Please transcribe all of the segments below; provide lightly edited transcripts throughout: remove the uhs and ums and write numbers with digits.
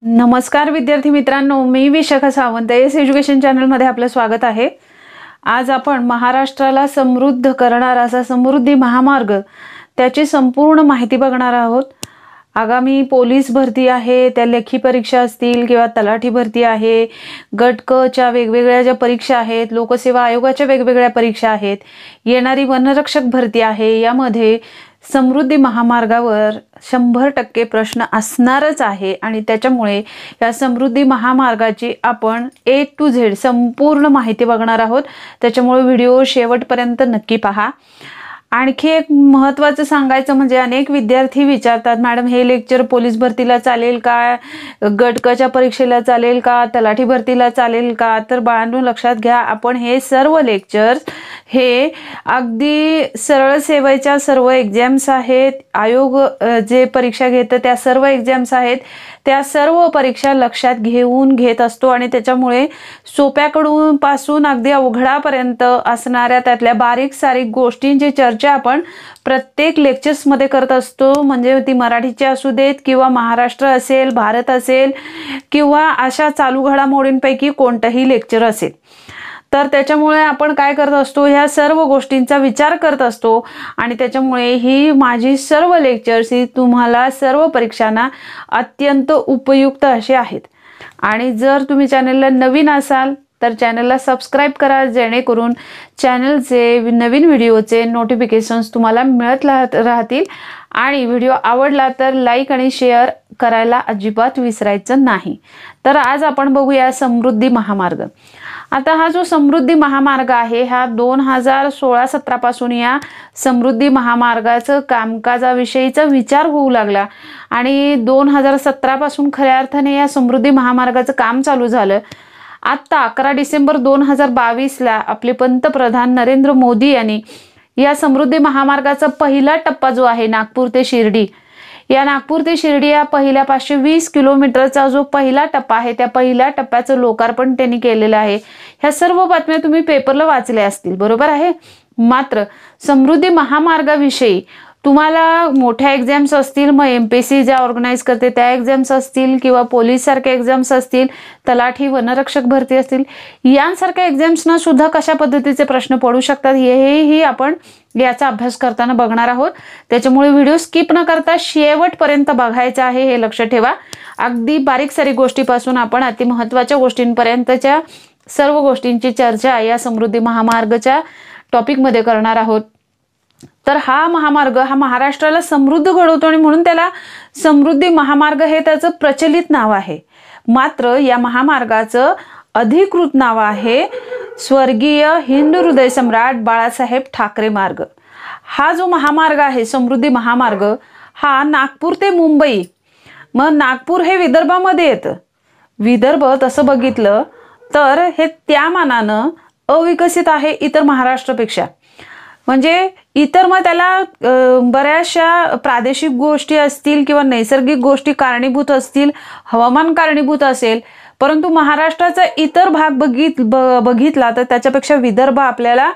नमस्कार विद्यार्थी मित्रांनो, मी विशाखा सावंत एस एज्युकेशन चॅनलमध्ये आपलं स्वागत आहे। आज आपण महाराष्ट्राला समृद्ध करणारा असा समृद्धी महामार्ग त्याची संपूर्ण माहिती बघणार आहोत। आगामी पोलीस भरती आहे, त्या लेखी परीक्षा असतील किंवा तलाठी भरती आहे, गट क च्या वेगवेगळ्या ज्या परीक्षा आहेत, लोकसेवा आयोगाच्या वेगवेगळ्या परीक्षा आहेत, येणारी वनरक्षक भरती आहे, यामध्ये समृद्धी महामार्गावर 100% प्रश्न असणारच आहे आणि त्याच्यामुळे या समृद्धी महामार्गाची आपण A to Z संपूर्ण माहिती बघणार आहोत। त्याच्यामुळे व्हिडिओ शेवटपर्यंत नक्की पहा। आणखी एक महत्त्वाचं सांगायचं म्हणजे अनेक विद्यार्थी विचारतात, मॅडम हे लेक्चर पोलीस भरतीला चालेल का, गट क च्या परीक्षेला चालेल का, तलाठी भरतीला चालेल का? तर बाळांनो लक्षात घ्या, आपण हे सर्व लेक्चर्स हे अगदी सरळ सेवेच्या सर्व एक्झाम्स आहेत, आयोग जे परीक्षा घेतं त्या सर्व एक्झाम्स आहेत, त्या सर्व परीक्षा लक्षात घेऊन घेत असतो आणि त्याच्यामुळे सोप्याकडून पासून अगदी अवघडापर्यंत असणाऱ्या त्यातल्या बारीक सारीक गोष्टींची चर्चा आपण प्रत्येक लेक्चर्स मध्ये करत असतो। म्हणजे ती मराठीची असू देत किंवा महाराष्ट्र असेल, भारत असेल किंवा अशा चालू घडामोडींपैकी कोणतंही लेक्चर असेल, तर त्याच्यामुळे आपण काय करत असतो, ह्या सर्व गोष्टींचा विचार करत असतो आणि त्याच्यामुळे ही माझी सर्व लेक्चर्स ही तुम्हाला सर्व परीक्षांना अत्यंत उपयुक्त असे आहेत। आणि जर तुम्ही चॅनलला नवीन असाल तर चॅनलला सबस्क्राइब करा, जेणेकरून चॅनलचे नवीन व्हिडिओचे नोटिफिकेशन्स तुम्हाला मिळत राहतील। आणि व्हिडिओ आवडला तर लाईक आणि शेअर करायला अजिबात विसरायचं नाही। तर आज आपण बघूया समृद्धी महामार्ग। आता हा जो समृद्धी महामार्ग आहे हा 2016-17 पासून या समृद्धी महामार्गाचं कामकाजाविषयीचा विचार होऊ लागला आणि 2017 पासून खऱ्या अर्थाने या समृद्धी महामार्गाचं काम चालू झालं। आता 11 डिसेंबर 2022ला आपले पंतप्रधान नरेंद्र मोदी यांनी या समृद्धी महामार्गाचा पहिला टप्पा जो आहे नागपूर ते शिर्डी, या नागपूर ते शिर्डी या पहिल्या 520 किलोमीटरचा जो पहिला टप्पा आहे त्या पहिल्या टप्प्याचं लोकार्पण त्यांनी केलेलं आहे। ह्या सर्व बातम्या तुम्ही पेपरला वाचल्या असतील, बरोबर आहे। मात्र समृद्धी महामार्गाविषयी तुम्हाला मोठ्या एक्झाम्स असतील, मग MPSC ज्या ऑर्गनाइज करते त्या एक्झाम्स असतील किंवा पोलीस सारख्या एक्झाम्स असतील, तलाठी वनरक्षक भरती असतील, यांसारख्या एक्झाम्सना सुद्धा कशा पद्धतीचे प्रश्न पडू शकतात हेही आपण याचा अभ्यास करताना बघणार आहोत। त्याच्यामुळे व्हिडिओ स्किप न करता शेवटपर्यंत बघायचा आहे, हे लक्षात ठेवा। अगदी बारीक सारीक गोष्टीपासून आपण अति महत्त्वाच्या गोष्टींपर्यंतच्या सर्व गोष्टींची चर्चा या समृद्धी महामार्गाच्या टॉपिकमध्ये करणार आहोत। तर हा महामार्ग हा महाराष्ट्राला समृद्ध घडवतो आणि म्हणून त्याला समृद्धी महामार्ग हे त्याचं प्रचलित नाव आहे। मात्र या महामार्गाचं अधिकृत नाव आहे स्वर्गीय हिंदू हृदय सम्राट बाळासाहेब ठाकरे मार्ग। हा जो महामार्ग आहे समृद्धी महामार्ग हा नागपूर ते मुंबई, मग नागपूर हे विदर्भामध्ये येतं। विदर्भ तसं बघितलं तर हे त्या मानानं अविकसित आहे इतर महाराष्ट्रापेक्षा। म्हणजे इतर मग त्याला बऱ्याचशा प्रादेशिक गोष्टी असतील किंवा नैसर्गिक गोष्टी कारणीभूत असतील, हवामान कारणीभूत असेल, परंतु महाराष्ट्राचा इतर भाग बघितला तर त्याच्यापेक्षा विदर्भ आपल्याला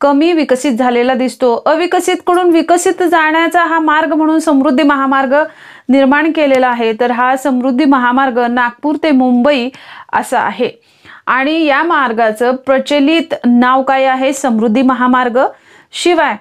कमी विकसित झालेला दिसतो। अविकसित कडून विकसित जाण्याचा हा मार्ग म्हणून समृद्धी महामार्ग निर्माण केलेला आहे। तर हा समृद्धी महामार्ग नागपूर ते मुंबई असा आहे आणि या मार्गाचं प्रचलित नाव काय आहे, समृद्धी महामार्ग। शिवाय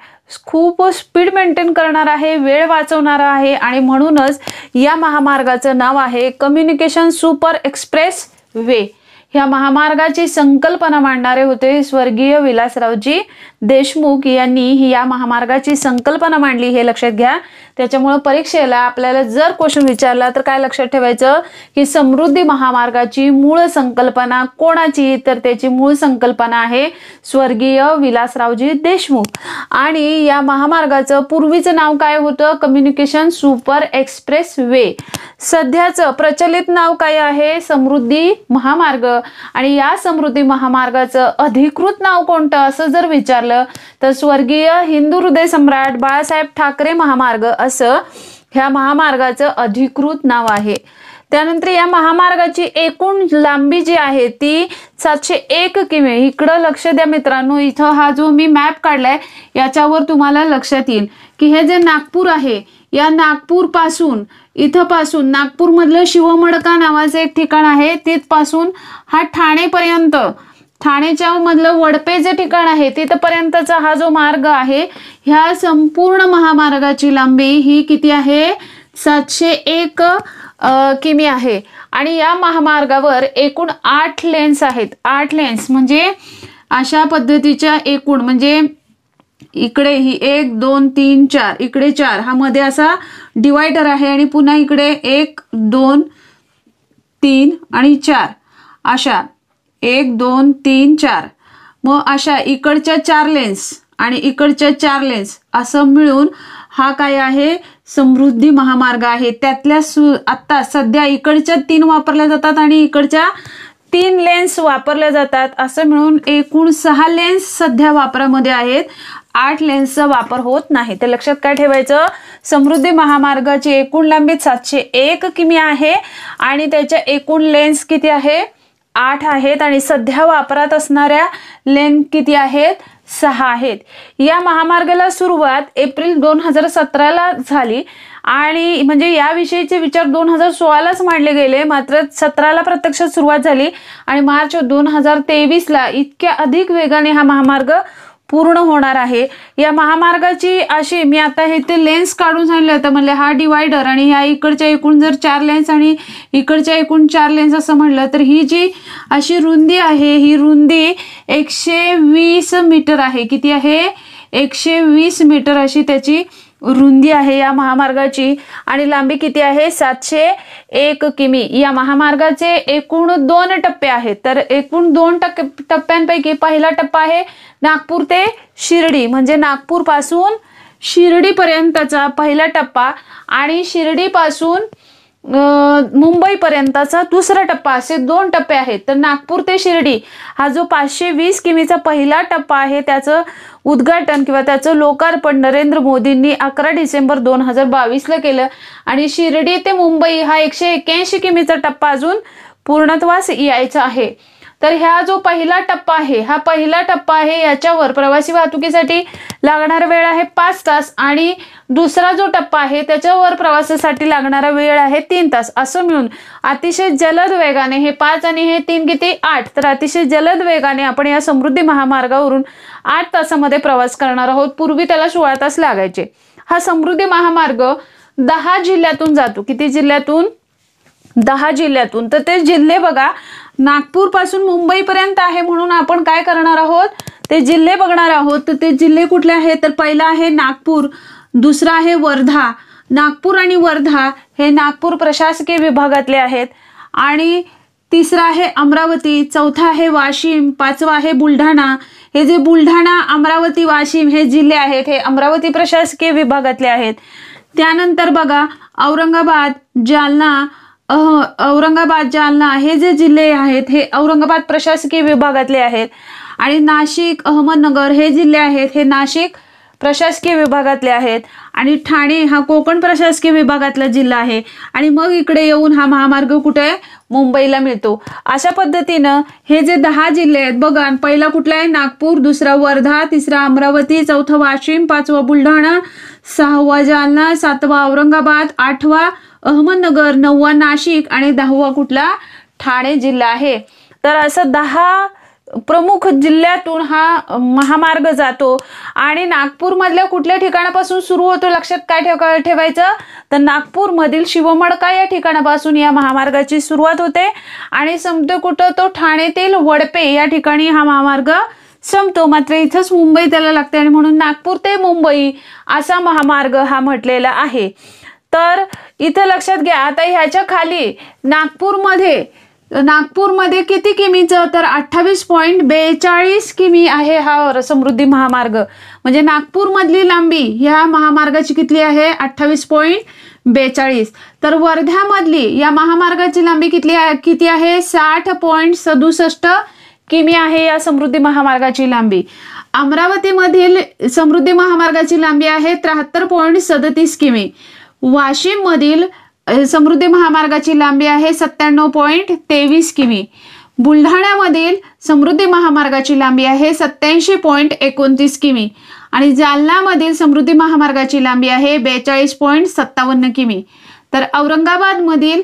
खूप स्पीड मेंटेन करणार आहे, वेळ वाचवणारा आहे आणि म्हणूनच या महामार्गाचं नाव आहे कम्युनिकेशन सुपर एक्सप्रेस वे। या महामार्गाची संकल्पना मांडणारे होते स्वर्गीय विलासरावजी देशमुख यांनी या महामार्गाची संकल्पना मांडली, हे लक्षात घ्या। त्याच्यामुळे परीक्षेला आपल्याला जर क्वेश्चन विचारला तर काय लक्षात ठेवायचं की समृद्धी महामार्गाची मूळ संकल्पना कोणाची, तर त्याची मूळ संकल्पना आहे स्वर्गीय विलासरावजी देशमुख। आणि या महामार्गाचं पूर्वीचं नाव काय होतं, कम्युनिकेशन सुपर एक्सप्रेस वे। सध्याचं प्रचलित नाव काय आहे, समृद्धी महामार्ग। आणि या समृद्धी महामार्गाचं अधिकृत नाव कोणतं असं जर विचारलं तर स्वर्गीय हिंदू हृदय सम्राट बाळासाहेब ठाकरे महामार्ग असं ह्या महामार्गाचं अधिकृत नाव आहे। त्यानंतर या महामार्गाची एकूण लांबी जी आहे ती 701 किमी. इकडं लक्ष द्या मित्रांनो, इथं हा जो मी मॅप काढलाय याच्यावर तुम्हाला लक्षात येईल की हे जे नागपूर आहे, या नागपूर पासून इथपासून नागपूरमधलं शिवमडका नावाचं एक ठिकाण आहे, तिथपासून हा ठाणेपर्यंत, ठाणेच्या मधलं वडपे जे ठिकाण आहे तिथपर्यंतचा हा जो मार्ग आहे, ह्या संपूर्ण महामार्गाची लांबी ही किती आहे? 701 किमी आहे. आणि या महामार्गावर एकूण 8 लेन्स आहेत. 8 लेन्स म्हणजे अशा पद्धतीच्या एकूण, म्हणजे इकडे ही 1 2 3 4, इकडे 4, हा मध्ये असा डिवायडर आहे आणि पुन्हा इकडे 1 2 3 आणि 4, अशा 1 2 3 4, मग अशा इकडच्या 4 लेन्स आणि इकडच्या 4 लेन्स असं मिळून हा काय आहे? समृद्धी महामार्ग आहे. त्यातल्या आता सध्या इकडच्या 3 वापरल्या जातात आणि इकडच्या 3 लेन्स वापरल्या जातात. असं मिळून एकूण 6 लेन्स सध्या वापरामध्ये आहेत. 8 लेन्सचा वापर होत नाही. तर लक्षात काय ठेवायचं? समृद्धी महामार्गाची एकूण लांबी 701 किमी आहे आणि त्याच्या एकूण लेन्स किती आहे? 8 आहेत आणि सध्या वापरात असणाऱ्या लेन किती आहेत? 6 आहेत. या महामार्गाला सुरुवात एप्रिल 2017ला झाली आणि म्हणजे याविषयीचे विचार 2016लाच मांडले गेले, मात्र 17ला प्रत्यक्षात सुरुवात झाली आणि मार्च 2023ला इतक्या अधिक वेगाने हा महामार्ग पूर्ण होणार आहे. या महामार्गाची अशी मी आता इथे लेन्स काढून सांगितलं होतं, म्हणजे हा डिवायडर आणि ह्या इकडच्या एकूण जर 4 लेन्स आणि इकडच्या एकूण 4 लेन्स असं म्हटलं तर ही जी अशी रुंदी आहे, ही रुंदी 120 मीटर आहे. किती आहे? 120 मीटर अशी त्याची रुंदी आहे या महामार्गाची आणि लांबी किती आहे? 701 किमी. या महामार्गाचे एकूण 2 टप्पे आहेत. तर एकूण 2 टप्प्यांपैकी पहिला टप्पा आहे नागपूर ते शिर्डी, म्हणजे नागपूर पासून शिर्डी पर्यंतचा पहिला टप्पा आणि शिर्डी पासून मुंबई पर्यंतचा दुसरा टप्पा, असे 2 टप्पे आहेत. तर नागपूर ते शिर्डी हा जो 520 किमीचा पहिला टप्पा आहे त्याचं उद्घाटन किंवा त्याचं लोकार्पण नरेंद्र मोदींनी 11 डिसेंबर 2022ला केलं आणि शिर्डी ते मुंबई हा 181 किमीचा टप्पा अजून पूर्णत्वास यायचा आहे. तर ह्या जो पहिला टप्पा आहे, हा पहिला टप्पा आहे, याच्यावर प्रवासी वाहतुकीसाठी लागणारा वेळ आहे 5 तास आणि दुसरा जो टप्पा आहे त्याच्यावर प्रवासासाठी लागणारा वेळ आहे 3 तास. असं मिळून अतिशय जलद वेगाने हे 5 आणि हे 3 किती? 8. तर अतिशय जलद वेगाने आपण या समृद्धी महामार्गावरून 8 तासामध्ये प्रवास करणार आहोत. पूर्वी त्याला 16 तास लागायचे. हा समृद्धी महामार्ग 10 जिल्ह्यातून जातो. किती जिल्ह्यातून? 10 जिल्ह्यातून. तर ते जिल्हे बघा, नागपूर पासून मुंबई पर्यंत आहे म्हणून आपण काय करणार आहोत? ते जिल्हे बघणार आहोत. तर ते जिल्हे कुठले आहेत? तर पहिला आहे नागपूर, दुसरा आहे वर्धा. नागपूर आणि वर्धा हे नागपूर प्रशासकीय विभागातले आहेत आणि तिसरा आहे अमरावती, चौथा आहे वाशिम, 5वा आहे बुलढाणा. हे जे बुलढाणा, अमरावती, वाशिम हे जिल्हे आहेत हे अमरावती प्रशासकीय विभागातले आहेत. त्यानंतर बघा औरंगाबाद, जालना हे जे जिल्हे आहेत हे औरंगाबाद प्रशासकीय विभागातले आहेत आणि नाशिक, अहमदनगर हे जिल्हे आहेत हे नाशिक प्रशासकीय विभागातले आहेत आणि ठाणे हा कोकण प्रशासकीय विभागातला जिल्हा आहे आणि मग इकडे येऊन हा महामार्ग कुठे? मुंबईला मिळतो. अशा पद्धतीनं हे जे 10 जिल्हे आहेत बघा, पहिला कुठला आहे? नागपूर, दुसरा वर्धा, तिसरा अमरावती, चौथा वाशिम, 5वा बुलढाणा, 6वा जालना, 7वा औरंगाबाद, 8वा अहमदनगर, 9वा नाशिक आणि 10वा कुठला? ठाणे जिल्हा आहे. तर असं 10 प्रमुख जिल्ह्यातून हा महामार्ग जातो आणि नागपूर मधल्या कुठल्या ठिकाणापासून सुरू होतो? लक्षात काय ठेवायचं? तर नागपूर मधील शिवमडका या ठिकाणापासून या महामार्गाची सुरुवात होते आणि संपतो कुठं? तो ठाणेतील वडपे या ठिकाणी हा महामार्ग संपतो. मात्र इथंच मुंबई त्याला लागते आणि म्हणून नागपूर ते मुंबई असा महामार्ग हा म्हटलेला आहे. तर इथं लक्षात घ्या. आता ह्याच्या खाली नागपूरमध्ये किती किमीचं? तर 28.42 किमी आहे हा समृद्धी महामार्ग. म्हणजे नागपूर मधली लांबी ह्या महामार्गाची किती आहे? 28.42. तर वर्ध्यामधली या महामार्गाची लांबी किती आहे? 60.67 किमी आहे या समृद्धी महामार्गाची लांबी. अमरावतीमधील समृद्धी महामार्गाची लांबी आहे 73.37 किमी. वाशिम मधील समृद्धी महामार्गाची लांबी आहे 97.23 किमी. बुलढाण्यामधील समृद्धी महामार्गाची लांबी आहे 87.29 किमी आणि जालनामधील समृद्धी महामार्गाची लांबी आहे 42.57 किमी. तर औरंगाबादमधील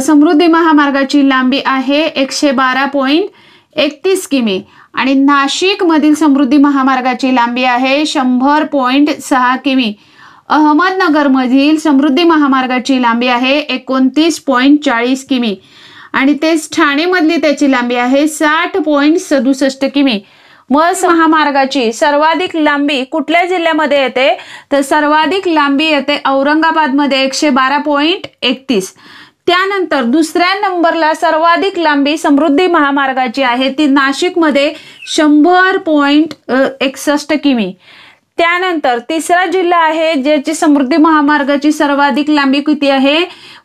समृद्धी महामार्गाची लांबी आहे 112.31 किमी आणि नाशिकमधील समृद्धी महामार्गाची लांबी आहे 100.6 किमी. अहमदनगरमधील समृद्धी महामार्गाची लांबी आहे 29.40 किमी आणि तेच ठाणेमधली त्याची लांबी आहे 60.67 किमी. मग महामार्गाची सर्वाधिक लांबी कुठल्या जिल्ह्यामध्ये येते तर सर्वाधिक लांबी येते औरंगाबादमध्ये 112.31. त्यानंतर दुसऱ्या नंबरला सर्वाधिक लांबी समृद्धी महामार्गाची आहे ती नाशिकमध्ये 100.61 किमी. त्यानंतर तिसरा जिल्हा आहे ज्याची समृद्धी महामार्गाची सर्वाधिक लांबी किती आहे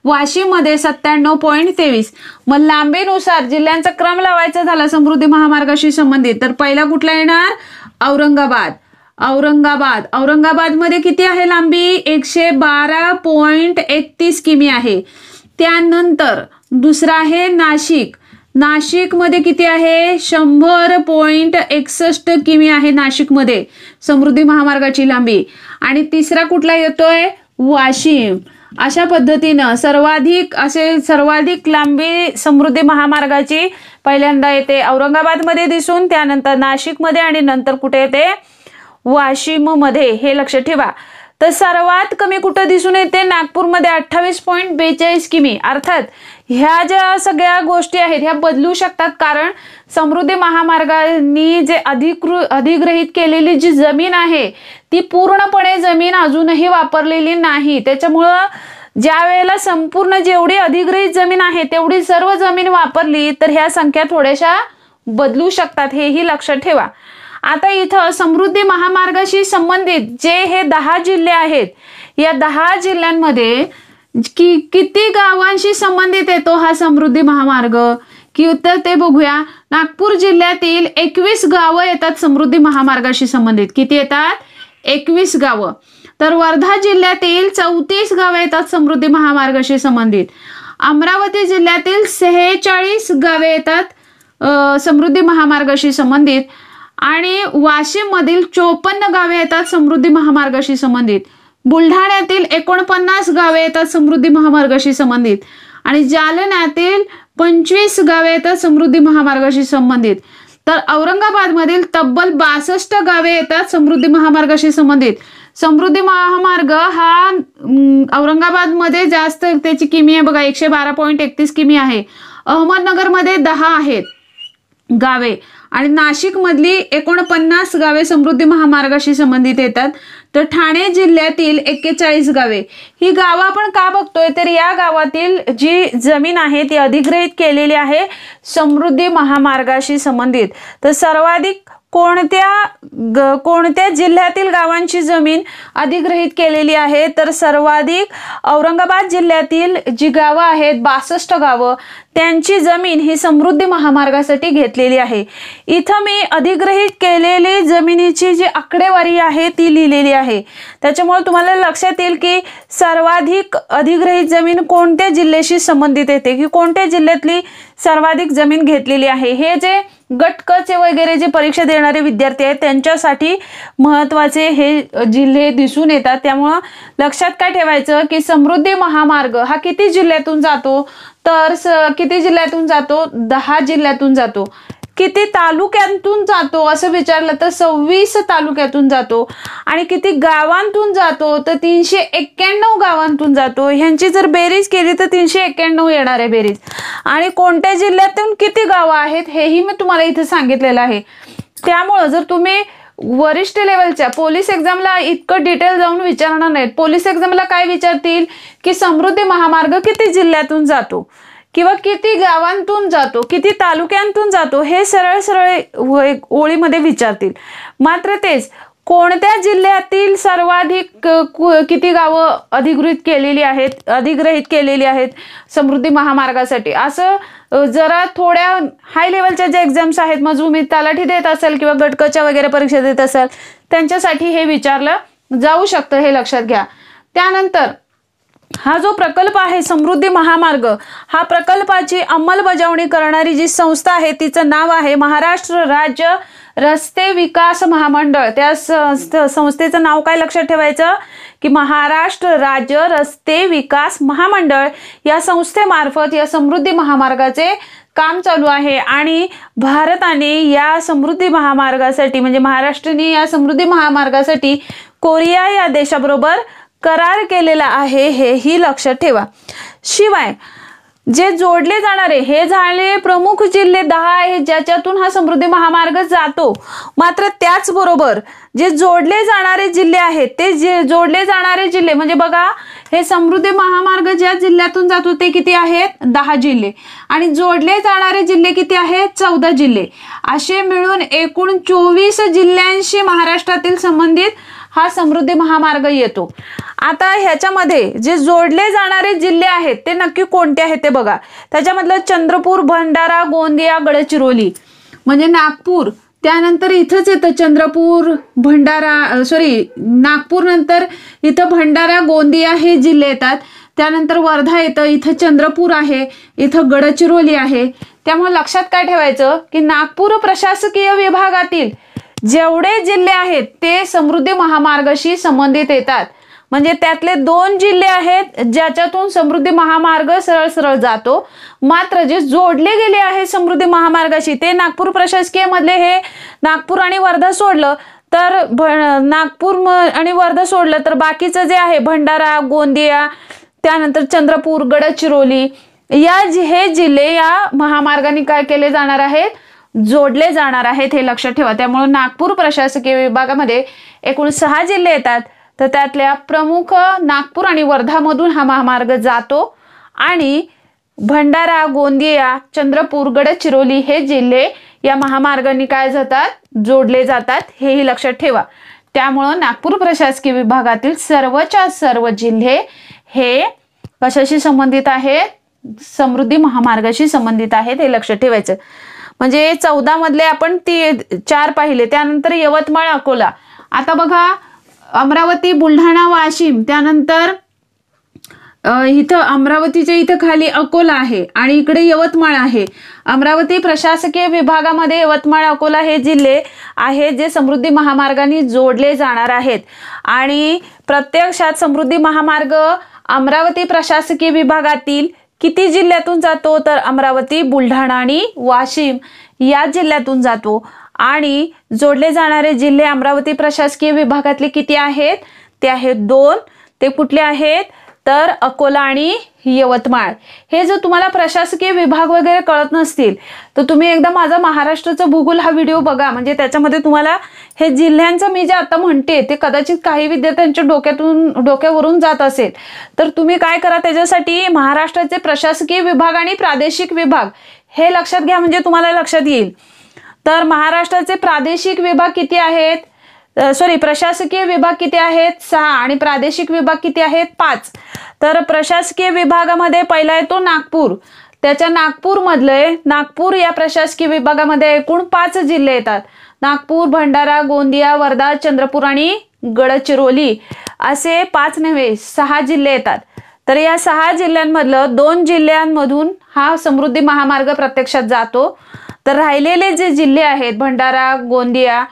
वाशीमध्ये 97.23. मग लांबीनुसार जिल्ह्यांचा क्रम लावायचा झाला समृद्धी महामार्गाशी संबंधित तर पहिला कुठला येणार औरंगाबाद. औरंगाबादमध्ये किती आहे लांबी 112.31 किमी आहे. त्यानंतर दुसरा आहे नाशिकमध्ये किती आहे 100.61 किमी आहे नाशिकमध्ये समृद्धी महामार्गाची लांबी. आणि तिसरा कुठला येतोय वाशिम. अशा पद्धतीनं सर्वाधिक लांबी समृद्धी महामार्गाची पहिल्यांदा येते औरंगाबादमध्ये दिसून, त्यानंतर नाशिकमध्ये आणि नंतर कुठे येते वाशिममध्ये. हे लक्षात ठेवा. तर सर्वात कमी कुठं दिसून येते नागपूरमध्ये 28.42 किमी. अर्थात ह्या ज्या सगळ्या गोष्टी आहेत ह्या बदलू शकतात कारण समृद्धी महामार्गाने जे अधिग्रहित केलेली जी जमीन आहे ती पूर्णपणे जमीन अजूनही वापरलेली नाही. त्याच्यामुळं ज्या वेळेला संपूर्ण जेवढी अधिग्रहित जमीन आहे तेवढी सर्व जमीन वापरली तर ह्या संख्या थोड्याशा बदलू शकतात, हेही लक्षात ठेवा. आता इथं समृद्धी महामार्गाशी संबंधित जे हे 10 जिल्हे आहेत या 10 जिल्ह्यांमध्ये किती गावांशी संबंधित येतो हा समृद्धी महामार्ग की उत्तर ते बघूया. नागपूर जिल्ह्यातील 21 गावं येतात समृद्धी महामार्गाशी संबंधित. किती येतात 21 गावं. तर वर्धा जिल्ह्यातील 34 गावं येतात समृद्धी महामार्गाशी संबंधित. अमरावती जिल्ह्यातील 46 गावे येतात समृद्धी महामार्गाशी संबंधित आणि वाशिम मधील 54 गावे येतात समृद्धी महामार्गाशी संबंधित. बुलढाण्यातील 49 गावे येतात समृद्धी महामार्गाशी संबंधित आणि जालन्यातील 25 गावे येतात समृद्धी महामार्गाशी संबंधित. तर औरंगाबादमधील तब्बल 62 गावे येतात समृद्धी महामार्गाशी संबंधित. समृद्धी महामार्ग हा औरंगाबादमध्ये जास्त त्याची किमी आहे बघा 112.31 किमी आहे. अहमदनगरमध्ये 10 आहेत गावे आणि नाशिक मधली 49 गावे समृद्धी महामार्गाशी संबंधित येतात. तर ठाणे जिल्ह्यातील 41 गावे. ही गावं आपण का बघतोय तर या गावातील जी जमीन आहे ती अधिग्रहित केलेली आहे समृद्धी महामार्गाशी संबंधित. तर सर्वाधिक कोणत्या जिल्ह्यातील गावांची जमीन अधिग्रहित केलेली आहे तर सर्वाधिक औरंगाबाद जिल्ह्यातील जी गावं आहेत 62 गावं त्यांची जमीन ही समृद्धी महामार्गासाठी घेतलेली आहे. इथं मी अधिग्रहित केलेली जमिनीची जी आकडेवारी आहे ती लिहिलेली आहे. त्याच्यामुळे तुम्हाला लक्षात येईल की सर्वाधिक अधिग्रहित जमीन कोणत्या जिल्ह्याशी संबंधित येते की कोणत्या जिल्ह्यातली सर्वाधिक जमीन घेतलेली आहे. हे जे गट क चे वगैरे जे परीक्षा देणारे विद्यार्थी आहेत त्यांच्यासाठी महत्त्वाचे हे जिल्हे दिसून येतात. त्यामुळं लक्षात काय ठेवायचं की समृद्धी महामार्ग हा किती जिल्ह्यातून जातो तर किती जिल्ह्यातून जातो 10 जिल्ह्यातून जातो. किती तालुक्यांतून जातो असं विचारलं तर 26 तालुक्यातून जातो आणि किती गावांतून जातो तर 391 गावांतून जातो. ह्यांची जर बेरीज केली तर 391 येणार आहे बेरीज. आणि कोणत्या जिल्ह्यातून किती गावं आहेत हेही मी तुम्हाला इथे सांगितलेलं आहे. त्यामुळं जर तुम्ही वरिष्ठ लेवलच्या पोलीस एक्झामला इतकं डिटेल जाऊन विचारणार नाहीत. पोलीस एक्झामला काय विचारतील की समृद्धी महामार्ग किती जिल्ह्यातून जातो किंवा किती गावांतून जातो किती तालुक्यांतून जातो हे सरळ सरळ ओळीमध्ये विचारतील. मात्र तेच कोणत्या जिल्ह्यातील सर्वाधिक किती गावं अधिग्रहित केलेली आहेत समृद्धी महामार्गासाठी असं जरा थोड्या हाय लेवलच्या जे एक्झाम्स आहेत मग तुम्ही तलाठी देत असेल किंवा गटकच्या वगैरे परीक्षा देत असाल त्यांच्यासाठी हे विचारलं जाऊ शकतं हे लक्षात घ्या. त्यानंतर हा जो प्रकल्प आहे समृद्धी महामार्ग, हा प्रकल्पाची अंमलबजावणी करणारी जी संस्था आहे तिचं नाव आहे महाराष्ट्र राज्य रस्ते विकास महामंडळ। त्या संस्थेचं नाव काय लक्षात ठेवायचं की महाराष्ट्र राज्य रस्ते विकास महामंडळ या संस्थेमार्फत या समृद्धी महामार्गाचे काम चालू आहे। आणि भारताने या समृद्धी महामार्गासाठी म्हणजे महाराष्ट्राने या समृद्धी महामार्गासाठी कोरिया या देशाबरोबर करार केलेला आहे, हेही लक्षात ठेवा। शिवाय जे जोडले जाणारे हे झाले प्रमुख जिल्हे 10 आहेत ज्याच्यातून हा समृद्धी महामार्ग जातो। मात्र त्याचबरोबर जे जोडले जाणारे जिल्हे आहेत ते जोडले जाणारे जिल्हे म्हणजे बघा हे समृद्धी महामार्ग ज्या जिल्ह्यातून जातो ते किती आहेत 10 जिल्हे आणि जोडले जाणारे जिल्हे किती आहेत 14 जिल्हे, असे मिळून एकूण 24 जिल्ह्यांशी महाराष्ट्रातील संबंधित हा समृद्धी महामार्ग येतो। आता ह्याच्यामध्ये जे जोडले जाणारे जिल्हे आहेत ते नक्की कोणते आहेत ते बघा। त्याच्यामधलं चंद्रपूर, भंडारा, गोंदिया, गडचिरोली म्हणजे नागपूर, त्यानंतर इथंच येतं चंद्रपूर, भंडारा नागपूर नंतर इथं भंडारा, गोंदिया हे जिल्हे येतात। त्यानंतर वर्धा येतं, इथं चंद्रपूर आहे, इथं गडचिरोली आहे। त्यामुळे लक्षात काय ठेवायचं की नागपूर प्रशासकीय विभागातील जेवढे जिल्हे आहेत ते समृद्धी महामार्गाशी संबंधित येतात। म्हणजे त्यातले 2 जिल्हे आहेत ज्याच्यातून समृद्धी महामार्ग सरळ सरळ जातो। मात्र जे जोडले गेले आहे समृद्धी महामार्गाशी ते नागपूर प्रशासकीय मधले हे नागपूर आणि वर्धा सोडलं तर नागपूर आणि वर्धा सोडलं तर बाकीचं जे आहे भंडारा, गोंदिया, त्यानंतर चंद्रपूर, गडचिरोली हे जिल्हे या महामार्गाने काय केले जाणार आहेत जोडले जाणार आहेत, हे लक्षात ठेवा। त्यामुळे नागपूर प्रशासकीय विभागामध्ये एकूण 6 जिल्हे येतात तर त्यातल्या प्रमुख नागपूर आणि वर्धा मधून हा महामार्ग जातो आणि भंडारा, गोंदिया, चंद्रपूर, गडचिरोली हे जिल्हे या महामार्गाने काय जातात जोडले जातात, हेही लक्षात ठेवा। त्यामुळे नागपूर प्रशासकीय विभागातील सर्वच्या सर्व जिल्हे हे कशाशी संबंधित आहेत समृद्धी महामार्गाशी संबंधित आहेत, हे लक्षात ठेवायचं। म्हणजे 14 मधले आपण 4 पाहिले, त्यानंतर यवतमाळ, अकोला। आता बघा अमरावती, बुलढाणा, वाशिम, त्यानंतर इथं अमरावतीच्या इथं खाली अकोला आहे आणि इकडे यवतमाळ आहे। अमरावती प्रशासकीय विभागामध्ये यवतमाळ, अकोला हे जिल्हे आहेत जे समृद्धी महामार्गाने जोडले जाणार आहेत। आणि प्रत्यक्षात समृद्धी महामार्ग अमरावती प्रशासकीय विभागातील किती जिल्ह्यातून जातो तर अमरावती, बुलढाणा आणि वाशिम या जिल्ह्यातून जातो। आणि जोडले जाणारे जिल्हे अमरावती प्रशासकीय विभागातले किती आहेत ते आहेत 2, ते कुठले आहेत तर अकोला आणि यवतमाळ। हे जर तुम्हाला प्रशासकीय विभाग वगैरे कळत नसतील तर तुम्ही एकदा माझा महाराष्ट्राचा भूगोल हा व्हिडिओ बघा, म्हणजे त्याच्यामध्ये तुम्हाला हे जिल्ह्यांचं मी जे आता म्हणते ते कदाचित काही विद्यार्थ्यांच्या डोक्यावरून जात असेल तर तुम्ही काय करा त्याच्यासाठी महाराष्ट्राचे प्रशासकीय विभाग आणि प्रादेशिक विभाग हे लक्षात घ्या, म्हणजे तुम्हाला लक्षात येईल। तर महाराष्ट्राचे प्रादेशिक विभाग किती आहेत प्रशासकीय विभाग किती आहेत 6 आणि प्रादेशिक विभाग किती आहेत 5। तर प्रशासकीय विभागामध्ये पहिला येतो नागपूर, त्याच्या नागपूर या प्रशासकीय विभागामध्ये एकूण 5 जिल्हे येतात। नागपूर, भंडारा, गोंदिया, वर्धा, चंद्रपूर आणि गडचिरोली असे 5 नव्हे 6 जिल्हे येतात। तर या 6 जिल्ह्यांमधलं 2 जिल्ह्यांमधून हा समृद्धी महामार्ग प्रत्यक्षात जातो। तर राहिलेले जे जिल्हे आहेत भंडारा, गोंदिया,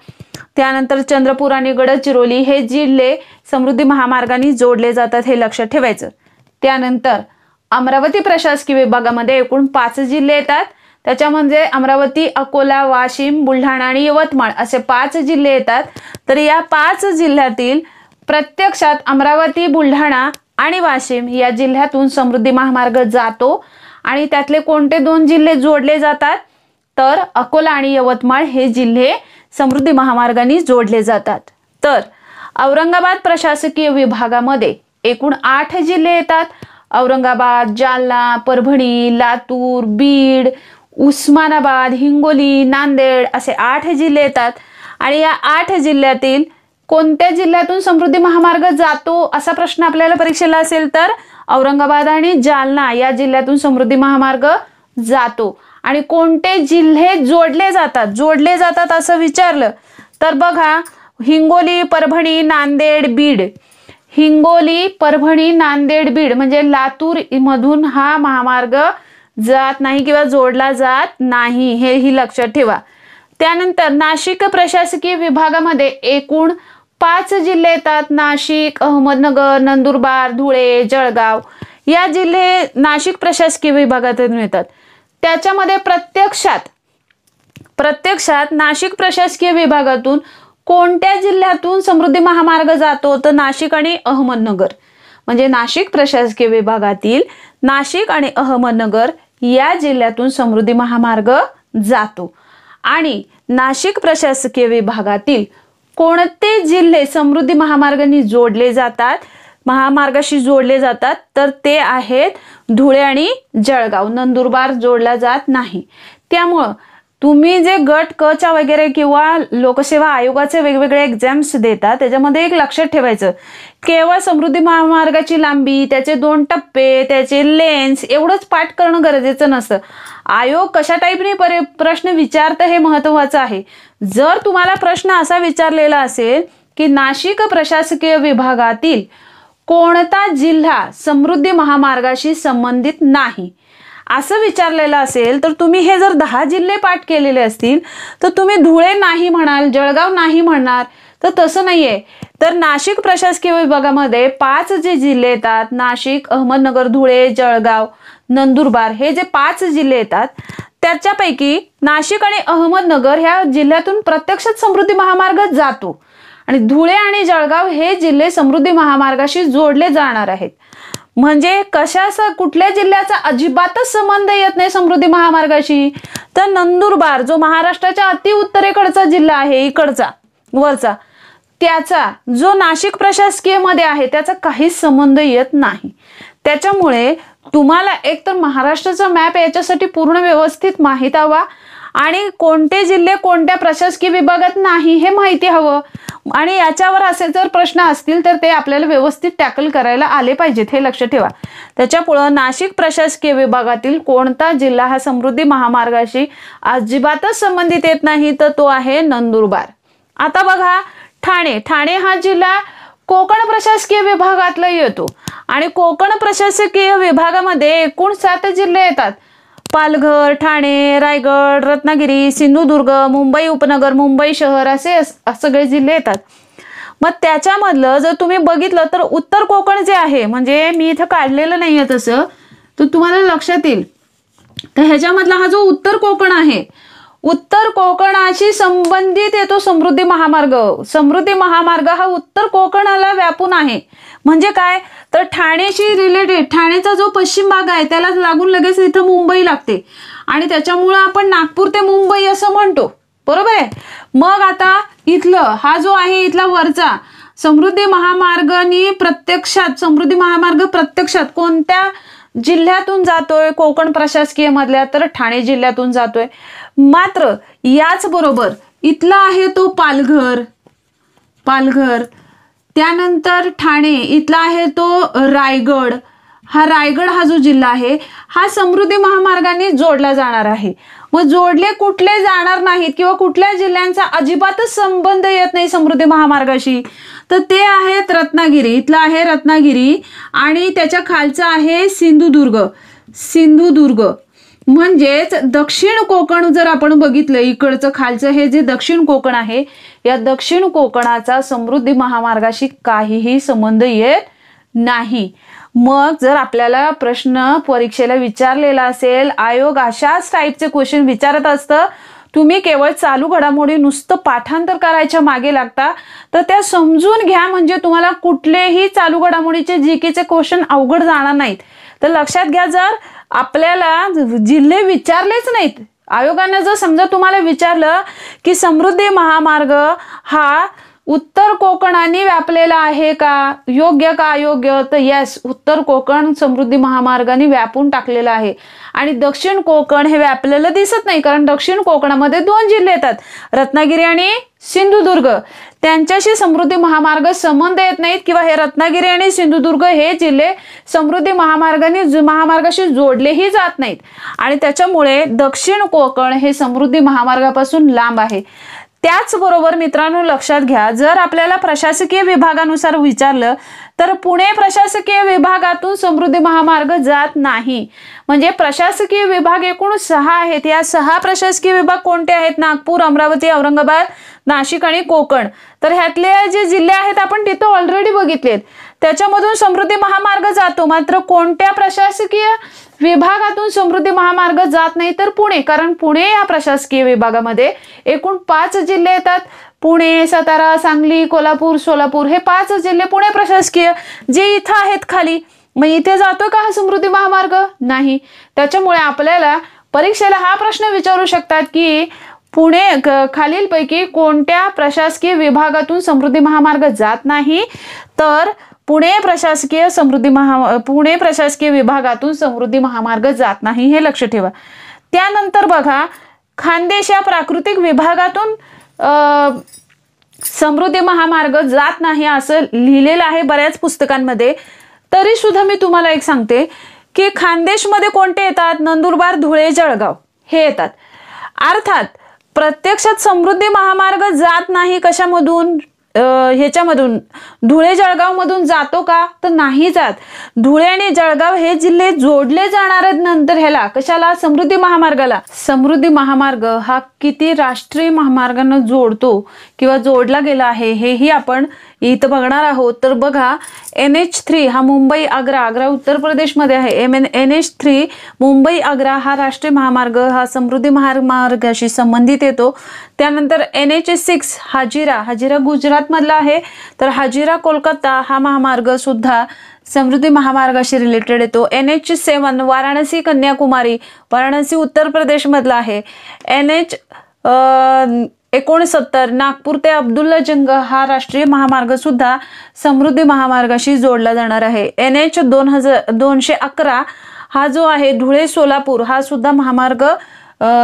त्यानंतर चंद्रपूर आणि गडचिरोली हे जिल्हे समृद्धी महामार्गाने जोडले जातात, हे लक्षात ठेवायचं। त्यानंतर अमरावती प्रशासकीय विभागामध्ये एकूण 5 जिल्हे येतात, त्याच्यामध्ये अमरावती, अकोला, वाशिम, बुलढाणा आणि यवतमाळ असे 5 जिल्हे येतात। तर या 5 जिल्ह्यातील प्रत्यक्षात अमरावती, बुलढाणा आणि वाशिम या जिल्ह्यातून समृद्धी महामार्ग जातो आणि त्यातले कोणते 2 जिल्हे जोडले जातात तर अकोला आणि यवतमाळ हे जिल्हे समृद्धी महामार्गाने जोडले जातात। तर औरंगाबाद प्रशासकीय विभागामध्ये एकूण 8 जिल्हे येतात। औरंगाबाद, जालना, परभणी, लातूर, बीड, उस्मानाबाद, हिंगोली, नांदेड असे 8 जिल्हे येतात। आणि या 8 जिल्ह्यातील कोणत्या जिल्ह्यातून समृद्धी महामार्ग जातो असा प्रश्न आपल्याला परीक्षेला असेल तर औरंगाबाद आणि जालना या जिल्ह्यातून समृद्धी महामार्ग जातो। आणि कोणते जिल्हे जोडले जातात असं विचारलं तर बघा हिंगोली, परभणी, नांदेड, बीड हिंगोली, परभणी, नांदेड, बीड म्हणजे लातूर मधून हा महामार्ग जात नाही किंवा जोडला जात नाही, हेही लक्षात ठेवा. त्यानंतर नाशिक प्रशासकीय विभागामध्ये एकूण 5 जिल्हे येतात. नाशिक, अहमदनगर, नंदुरबार, धुळे, जळगाव या जिल्हे नाशिक प्रशासकीय विभागातून येतात. त्याच्यामध्ये प्रत्यक्षात नाशिक प्रशासकीय विभागातून कोणत्या जिल्ह्यातून समृद्धी महामार्ग जातो? तर नाशिक आणि अहमदनगर. म्हणजे नाशिक प्रशासकीय विभागातील नाशिक आणि अहमदनगर या जिल्ह्यातून समृद्धी महामार्ग जातो. आणि नाशिक प्रशासकीय विभागातील कोणते जिल्हे समृद्धी महामार्गाने जोडले जातात, महामार्गाशी जोडले जातात? तर ते आहेत धुळे आणि जळगाव. नंदुरबार जोडला जात नाही. त्यामुळं तुम्ही जे गट क च्या वगैरे किंवा लोकसेवा आयोगाचे वेगवेगळे एक्झाम्स देता, त्याच्यामध्ये एक लक्षात ठेवायचं, केवळ समृद्धी महामार्गाची लांबी, त्याचे 2 टप्पे, त्याचे लेन्स एवढंच पाठ करणं गरजेचं नसतं. आयोग कशा टाईपने प्रश्न विचारतं हे महत्वाचं आहे. जर तुम्हाला प्रश्न असा विचारलेला असेल की नाशिक प्रशासकीय विभागातील कोणता जिल्हा समृद्धी महामार्गाशी संबंधित नाही असं विचारलेलं असेल, तर तुम्ही हे जर 10 जिल्हे पाठ केलेले असतील तर तुम्ही धुळे नाही म्हणाल, जळगाव नाही म्हणणार. तर तसं नाहीये. तर नाशिक प्रशासकीय विभागामध्ये 5 जे जिल्हे येतात, नाशिक, अहमदनगर, धुळे, जळगाव, नंदुरबार हे जे 5 जिल्हे येतात, त्याच्यापैकी नाशिक आणि अहमदनगर ह्या जिल्ह्यातून प्रत्यक्षात समृद्धी महामार्ग जातो आणि धुळे आणि जळगाव हे जिल्हे समृद्धी महामार्गाशी जोडले जाणार आहेत. म्हणजे कुठल्या जिल्ह्याचा अजिबातच संबंध येत नाही समृद्धी महामार्गाशी? तर नंदुरबार जो महाराष्ट्राच्या अति उत्तरेकडचा जिल्हा आहे, इकडचा वरचा, त्याचा जो नाशिक प्रशासकीय मध्ये आहे त्याचा काहीच संबंध येत नाही. त्याच्यामुळे तुम्हाला एकतर महाराष्ट्राचा मॅप याच्यासाठी पूर्ण व्यवस्थित माहित हवा आणि कोणते जिल्हे कोणत्या प्रशासकीय विभागात नाही हे माहिती हवं. आणि याच्यावर असे जर प्रश्न असतील तर ते आपल्याला व्यवस्थित टॅकल करायला आले पाहिजेत, हे लक्षात ठेवा. त्याच्यापुढं नाशिक प्रशासकीय विभागातील कोणता जिल्हा हा समृद्धी महामार्गाशी अजिबातच संबंधित येत नाही? तर तो आहे नंदुरबार. आता बघा ठाणे हा जिल्हा कोकण प्रशासकीय विभागातला येतो आणि कोकण प्रशासकीय विभागामध्ये एकूण 7 जिल्हे येतात. पालघर, ठाणे, रायगड, रत्नागिरी, सिंधुदुर्ग, मुंबई उपनगर, मुंबई शहर असे सगळे जिल्हे येतात. मग त्याच्यामधलं जर तुम्ही बघितलं तर उत्तर कोकण जे आहे, म्हणजे मी इथं काढलेलं नाहीये तसं, तर तुम्हाला लक्षात येईल. तर ह्याच्यामधला हा जो उत्तर कोकण आहे, उत्तर कोकणाशी संबंधित येतो समृद्धी महामार्ग. समृद्धी महामार्ग हा उत्तर कोकणाला व्यापून आहे. म्हणजे काय? तर ठाणेशी रिलेटेड, ठाणेचा जो पश्चिम भाग आहे त्याला लागून लगेच इथं मुंबई लागते आणि त्याच्यामुळे आपण नागपूर ते मुंबई असं म्हणतो, बरोबर आहे. मग आता इथलं हा जो आहे इथला वरचा समृद्धी महामार्गाने समृद्धी महामार्ग प्रत्यक्षात कोणत्या जिल्ह्यातून जातोय? कोकण प्रशासकीय मधल्या, तर ठाणे जिल्ह्यातून जातोय. मात्र याच बरोबर इथला आहे तो पालघर, त्यानंतर ठाणे, इथला आहे तो रायगड. रायगड हा जो जिल्हा आहे हा समृद्धी महामार्गाने जोडला जाणार आहे. मग जोडले कुठले जाणार नाहीत किंवा कुठल्या जिल्ह्यांचा अजिबातच संबंध येत नाही समृद्धी महामार्गाशी? तर ते आहेत रत्नागिरी. इथला आहे रत्नागिरी आणि त्याच्या खालचा आहे सिंधुदुर्ग. म्हणजेच दक्षिण कोकण जर आपण बघितलं, इकडचं खालचं हे जे दक्षिण कोकण आहे, या दक्षिण कोकणाचा समृद्धी महामार्गाशी काहीही संबंध येत नाही. मग जर आपल्याला प्रश्न परीक्षेला विचारलेला असेल, आयोग अशाच टाईपचे क्वेश्चन विचारत असतं, तुम्ही केवळ चालू घडामोडी नुसतं पाठांतर करायच्या मागे लागता, तर त्या समजून घ्या. म्हणजे तुम्हाला कुठलेही चालू घडामोडीचे जीकेचे क्वेश्चन अवघड जाणार नाहीत. तर लक्षात घ्या, जर आपल्याला जिल्हे विचारलेच नाहीत, आयोगाने जर समजा तुम्हाला विचारलं की समृद्धी महामार्ग हा उत्तर कोकणाने व्यापलेला आहे का, योग्य का अयोग्य, तर येस, उत्तर कोकण समृद्धी महामार्गाने व्यापून टाकलेला आहे आणि दक्षिण कोकण हे व्यापलेलं दिसत नाही. कारण दक्षिण कोकणामध्ये 2 जिल्हे येतात, रत्नागिरी आणि सिंधुदुर्ग. त्यांच्याशी समृद्धी महामार्ग संबंध येत नाहीत किंवा हे रत्नागिरी आणि सिंधुदुर्ग हे जिल्हे समृद्धी महामार्गाशी जोडलेही जात नाहीत आणि त्याच्यामुळे दक्षिण कोकण हे समृद्धी महामार्गापासून लांब आहे. त्याचबरोबर मित्रांनो लक्षात घ्या, जर आपल्याला प्रशासकीय विभागानुसार विचारलं तर पुणे प्रशासकीय विभागातून समृद्धी महामार्ग जात नाही. म्हणजे प्रशासकीय विभाग एकूण 6 आहेत. या 6 प्रशासकीय विभाग कोणते आहेत? नागपूर, अमरावती, औरंगाबाद, नाशिक आणि कोकण. तर ह्यातले जे जिल्हे आहेत आपण तिथं ऑलरेडी बघितलेत, त्याच्यामधून समृद्धी महामार्ग जातो. मात्र कोणत्या प्रशासकीय विभागातून समृद्धी महामार्ग जात नाही? तर पुणे. कारण पुणे या प्रशासकीय विभागामध्ये एकूण 5 जिल्हे येतात. पुणे, सातारा, सांगली, कोल्हापूर, सोलापूर हे 5 जिल्हे पुणे प्रशासकीय जे इथं आहेत खाली. मग इथे जातो का हा समृद्धी महामार्ग? नाही. त्याच्यामुळे आपल्याला परीक्षेला हा प्रश्न विचारू शकतात की पुणे खालीलपैकी कोणत्या प्रशासकीय विभागातून समृद्धी महामार्ग जात नाही? तर पुणे प्रशासकीय विभागातून समृद्धी महामार्ग जात नाही, हे लक्ष ठेवा. त्यानंतर बघा, खानदेश या प्राकृतिक विभागातून समृद्धी महामार्ग जात नाही असं लिहिलेलं आहे बऱ्याच पुस्तकांमध्ये. तरी सुद्धा मी तुम्हाला एक सांगते की खानदेशमध्ये कोणते येतात? नंदुरबार, धुळे, जळगाव हे येतात. अर्थात प्रत्यक्षात समृद्धी महामार्ग जात नाही. कशामधून? ह्याच्यामधून धुळे जळगाव मधून जातो का? तर नाही जात. धुळे आणि जळगाव हे जिल्हे जोडले जाणार आहेत नंतर ह्याला. कशाला? समृद्धी महामार्गाला. समृद्धी महामार्ग हा किती राष्ट्रीय महामार्गांना जोडतो किंवा जोडला गेला आहे हेही आपण इथं बघणार आहोत. तर बघा, NH3 हा मुंबई आग्रा उत्तर प्रदेशमध्ये आहे. NH3 मुंबई आग्रा हा राष्ट्रीय महामार्ग हा समृद्धी महामार्गाशी संबंधित येतो. त्यानंतर NH6 हाजिरा गुजरात मधला आहे. तर हाजिरा कोलकाता हा महामार्ग सुद्धा समृद्धी महामार्गाशी रिलेटेड येतो. NH7 वाराणसी कन्याकुमारी वाराणसी उत्तर प्रदेश मधला आहे. NH69 नागपूर ते अब्दुल्ला जंग हा राष्ट्रीय महामार्ग सुद्धा समृद्धी महामार्गाशी जोडला जाणार आहे. NH211 हा जो आहे धुळे सोलापूर हा सुद्धा महामार्ग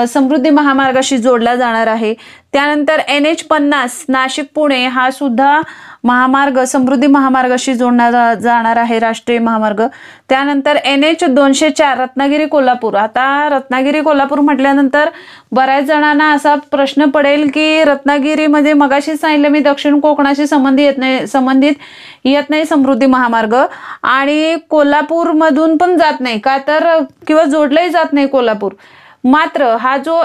समृद्धी महामार्गाशी जोडला जाणार आहे. त्यानंतर NH50 नाशिक पुणे हा सुद्धा महामार्ग समृद्धी महामार्गाशी जोडला जाणार आहे, राष्ट्रीय महामार्ग. त्यानंतर NH204 रत्नागिरी कोल्हापूर. आता रत्नागिरी कोल्हापूर म्हटल्यानंतर बऱ्याच जणांना असा प्रश्न पडेल की रत्नागिरीमध्ये मगाशी सांगितलं मी दक्षिण कोकणाशी संबंधित येत नाही समृद्धी महामार्ग आणि कोल्हापूर मधून पण जात नाही का? तर किंवा जोडलाही जात नाही कोल्हापूर. मात्र हा जो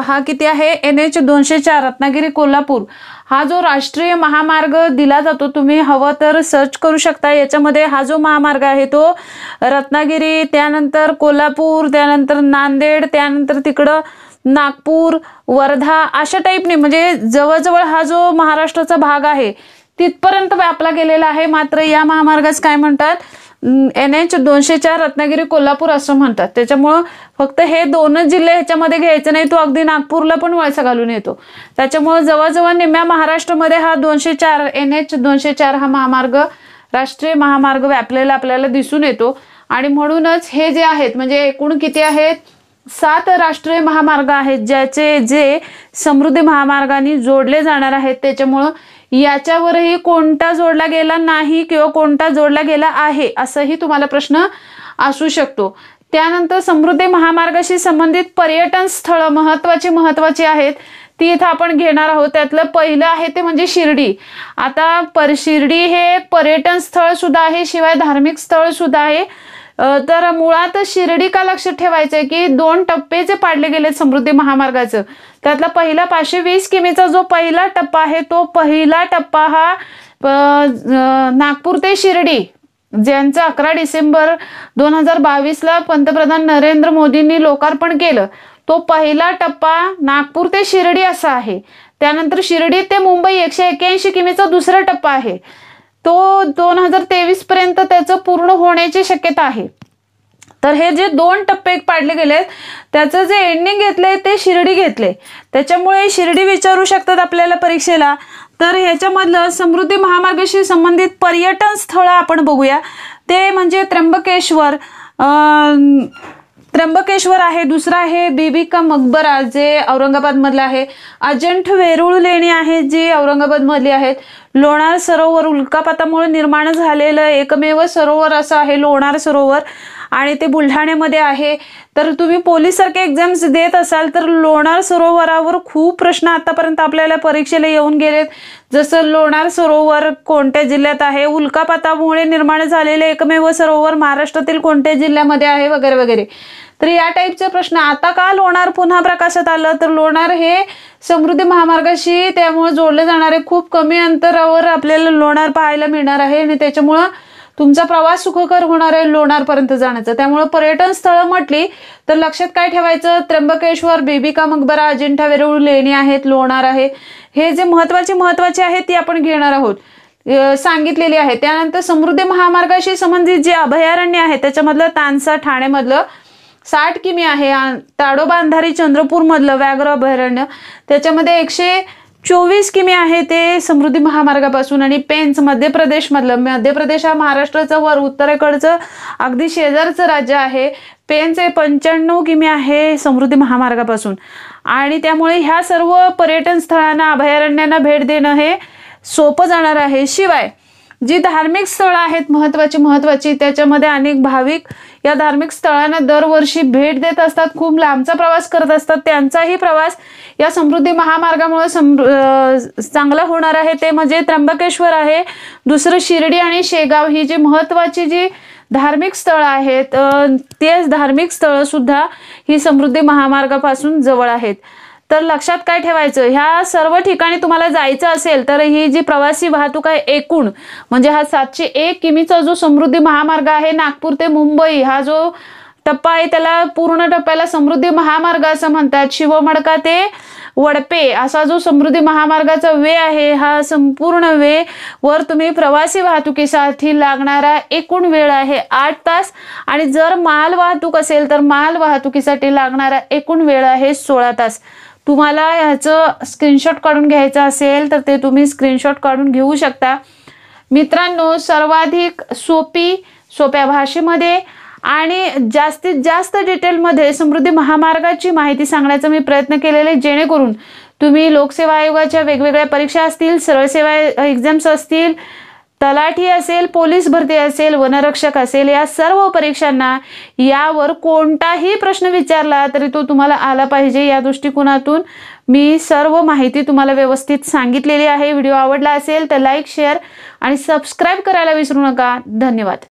हा किती आहे? NH204 रत्नागिरी कोल्हापूर हा जो राष्ट्रीय महामार्ग दिला जातो, तुम्ही हवं तर सर्च करू शकता. याच्यामध्ये हा जो महामार्ग आहे तो रत्नागिरी, त्यानंतर कोल्हापूर, त्यानंतर नांदेड, त्यानंतर तिकडं नागपूर, वर्धा अशा टाईपने म्हणजे जवळजवळ हा जो महाराष्ट्राचा भाग आहे तिथपर्यंत व्यापला गेलेला आहे. मात्र या महामार्गास काय म्हणतात? NH204 रत्नागिरी कोल्हापूर असं म्हणतात. त्याच्यामुळं फक्त हे 2 जिल्हे ह्याच्यामध्ये घ्यायचे नाही, तो अगदी नागपूरला पण वळसा घालून येतो. त्याच्यामुळे जवळजवळ निम्म्या महाराष्ट्रामध्ये हा NH204 हा महामार्ग राष्ट्रीय महामार्ग व्यापलेला आपल्याला दिसून येतो. आणि म्हणूनच हे जे आहेत म्हणजे एकूण किती आहेत? 7 राष्ट्रीय महामार्ग आहेत जे समृद्धी महामार्गाने जोडले जाणार आहेत. त्याच्यामुळं याच्यावरही कोणता जोडला गेला नाही किंवा कोणता जोडला गेला आहे असंही तुम्हाला प्रश्न असू शकतो. त्यानंतर समृद्धी महामार्गाशी संबंधित पर्यटन स्थळं महत्वाची आहेत ती इथं आपण घेणार आहोत. त्यातलं पहिलं आहे ते म्हणजे शिर्डी. आता शिर्डी हे पर्यटन स्थळ सुद्धा आहे, शिवाय धार्मिक स्थळ सुद्धा आहे. तर मुळात शिर्डी का लक्षात ठेवायचंय की 2 टप्पे जे पाडले गेले समृद्धी महामार्गाचं, त्यातला पहिला 520 किमीचा जो पहिला टप्पा आहे तो पहिला टप्पा हा नागपूर ते शिर्डी ज्यांचं 11 डिसेंबर 2022 पंतप्रधान नरेंद्र मोदींनी लोकार्पण केलं, तो पहिला टप्पा नागपूर ते शिर्डी असा आहे. त्यानंतर शिर्डी ते मुंबई 181 किमीचा दुसरा टप्पा आहे, तो 2023 पर्यंत त्याचं पूर्ण होण्याची शक्यता आहे. तर हे जे 2 टप्पे पाडले गेलेत त्याचं जे एंडिंग घेतलंय ते शिर्डी घेतले. त्याच्यामुळे शिर्डी विचारू शकतात आपल्याला परीक्षेला. तर ह्याच्यामधलं समृद्धी महामार्गाशी संबंधित पर्यटन स्थळ आपण बघूया. ते म्हणजे त्र्यंबकेश्वर आहे, दुसरा आहे बीबी का मकबरा जे औरंगाबाद मधला आहे, अजंठ वेरूळ लेणी आहे जी औरंगाबाद मधली आहेत, लोणार सरोवर उल्कापातामुळे निर्माण झालेलं एकमेव सरोवर असं आहे लोणार सरोवर, आणि ते बुलढाण्यामध्ये आहे, तर तुम्ही पोलीस सारखे एक्झाम्स देत असाल तर लोणार सरोवरावर खूप प्रश्न आतापर्यंत आपल्याला परीक्षेला येऊन गेलेत. जसं लोणार सरोवर कोणत्या जिल्ह्यात आहे, उल्कापातामुळे निर्माण झालेले एकमेव सरोवर महाराष्ट्रातील कोणत्या जिल्ह्यामध्ये आहे, वगैरे वगैरे. तर या टाईपचे प्रश्न आता का लोणार पुन्हा प्रकाशात आलं, तर लोणार हे समृद्धी महामार्गाशी त्यामुळे जोडले जाणारे खूप कमी अंतरावर आपल्याला लोणार पाहायला मिळणार आहे आणि त्याच्यामुळं तुमचा प्रवास सुखकर होणार आहे लोणारपर्यंत जाण्याचा. त्यामुळे पर्यटन स्थळं म्हटली तर लक्षात काय ठेवायचं, त्र्यंबकेश्वर, बेबिका मकबरा, अजिंठा वेरूळ लेणी आहेत, लोणार आहे. हे जे महत्वाचे आहेत ती आपण घेणार आहोत, सांगितलेली आहे. त्यानंतर समृद्धी महामार्गाशी संबंधित जे अभयारण्य आहे त्याच्यामधलं तानसा ठाणेमधलं 60 किमी आहे. ताडोबा अंधारी चंद्रपूर मधलं व्याघ्र अभयारण्य त्याच्यामध्ये 124 किमी आहे ते समृद्धी महामार्गापासून. आणि पेंच मध्य प्रदेश मधलं, मध्य प्रदेश हा महाराष्ट्राचं वर उत्तरेकडचं अगदी शेजारचं राज्य आहे. पेंच 95 किमी आहे समृद्धी महामार्गापासून. आणि त्यामुळे ह्या सर्व पर्यटन स्थळांना, अभयारण्यांना भेट देणं हे सोपं जाणार आहे. शिवाय जी धार्मिक स्थळं आहेत महत्वाची त्याच्यामध्ये अनेक भाविक या धार्मिक स्थळांना दरवर्षी भेट देत असतात, खूप लांबचा प्रवास करत असतात. त्यांचाही प्रवास या समृद्धी महामार्गामुळे चांगला होणार आहे. ते म्हणजे त्र्यंबकेश्वर आहे, दुसरं शिर्डी आणि शेगाव ही जी महत्वाची जी धार्मिक स्थळं आहेत तेच धार्मिक स्थळं सुद्धा ही समृद्धी महामार्गापासून जवळ आहेत. तर लक्षात काय ठेवायचं, ह्या सर्व ठिकाणी तुम्हाला जायचं असेल तर ही जी प्रवासी वाहतूक आहे एकूण म्हणजे हा 701 किमीचा जो समृद्धी महामार्ग आहे नागपूर ते मुंबई हा जो टप्पा आहे त्याला पूर्ण टप्प्याला समृद्धी महामार्ग असं म्हणतात. शिवमडका ते वडपे असा जो समृद्धी महामार्गाचा वे आहे हा संपूर्ण वे वर तुम्ही प्रवासी वाहतुकीसाठी लागणारा एकूण वेळ आहे 8 तास. आणि जर माल वाहतूक असेल तर माल वाहतुकीसाठी लागणारा एकूण वेळ आहे 16 तास. तुम्हाला ह्याचं स्क्रीनशॉट काढून घ्यायचं असेल तर ते तुम्ही स्क्रीनशॉट काढून घेऊ शकता. मित्रांनो, सर्वाधिक सोप्या भाषेमध्ये आणि जास्तीत जास्त डिटेलमध्ये समृद्धी महामार्गाची माहिती सांगण्याचा मी प्रयत्न केलेले, जेणेकरून तुम्ही लोकसेवा आयोगाच्या वेगवेगळ्या परीक्षा असतील, सरळ सेवा एक्झाम्स असतील, तलाठी असेल, पोलीस भरती असेल, वनरक्षक असेल, या सर्व परीक्षांना यावर कोणताही प्रश्न विचारला तरी तो तुम्हाला आला पाहिजे या दृष्टिकोनातून मी सर्व माहिती तुम्हाला व्यवस्थित सांगितलेली आहे. व्हिडिओ आवडला असेल तर लाईक, शेअर आणि सबस्क्राईब करायला विसरू नका. धन्यवाद.